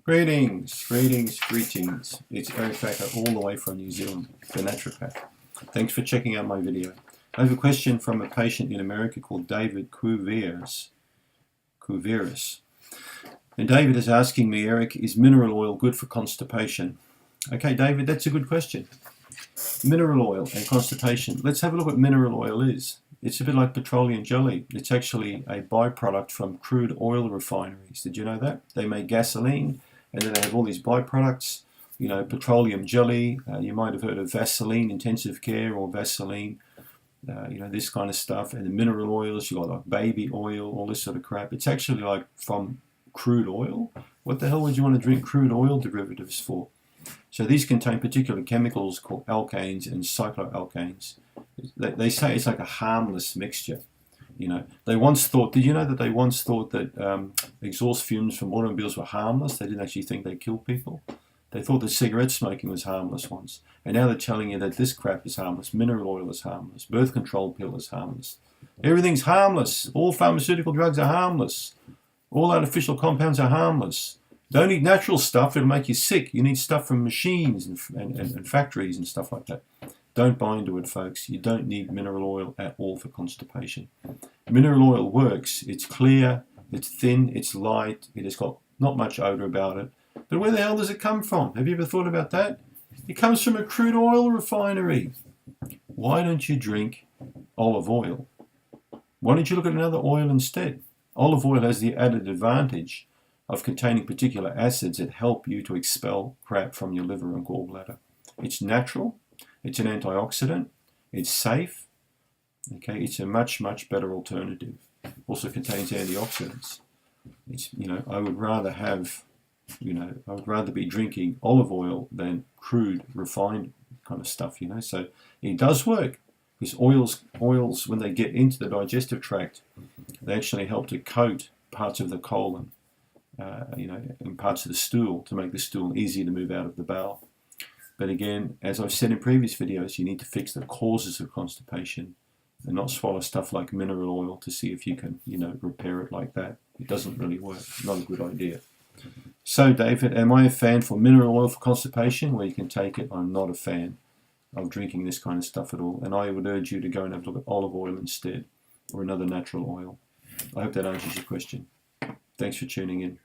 Greetings. It's Eric Bakker all the way from New Zealand, the Naturopath. Thanks for checking out my video. I have a question from a patient in America called David Kuveras. And David is asking me, Eric, is mineral oil good for constipation? Okay, David, that's a good question. Mineral oil and constipation. Let's have a look what mineral oil is. It's a bit like petroleum jelly. It's actually a byproduct from crude oil refineries. Did you know that? They make gasoline, and then they have all these byproducts. You know, petroleum jelly. You might have heard of Vaseline Intensive Care or Vaseline. This kind of stuff. And the mineral oils, you got like baby oil, all this sort of crap. It's actually like from crude oil. What the hell would you want to drink crude oil derivatives for? So these contain particular chemicals called alkanes and cycloalkanes. They say it's like a harmless mixture. You know, they once thought, did you know that they once thought that exhaust fumes from automobiles were harmless? They didn't actually think they killed people. They thought that cigarette smoking was harmless once. And now they're telling you that this crap is harmless. Mineral oil is harmless. Birth control pill is harmless. Everything's harmless. All pharmaceutical drugs are harmless. All artificial compounds are harmless. Don't eat natural stuff, it'll make you sick. You need stuff from machines and factories and stuff like that. Don't buy into it, folks. You don't need mineral oil at all for constipation. Mineral oil works. It's clear, it's thin, it's light, it has got not much odor about it. But where the hell does it come from? Have you ever thought about that? It comes from a crude oil refinery. Why don't you drink olive oil? Why don't you look at another oil instead? Olive oil has the added advantage of containing particular acids that help you to expel crap from your liver and gallbladder. It's natural, it's an antioxidant, it's safe, okay, it's a much better alternative. Also contains antioxidants. I would rather be drinking olive oil than crude, refined kind of stuff, So it does work, because oils, when they get into the digestive tract, they actually help to coat parts of the colon, and parts of the stool to make the stool easier to move out of the bowel. But again, as I've said in previous videos, you need to fix the causes of constipation and not swallow stuff like mineral oil to see if you can, repair it like that. It doesn't really work. Not a good idea. So, David, am I a fan for mineral oil for constipation? Well, you can take it. I'm not a fan of drinking this kind of stuff at all. And I would urge you to go and have a look at olive oil instead, or another natural oil. I hope that answers your question. Thanks for tuning in.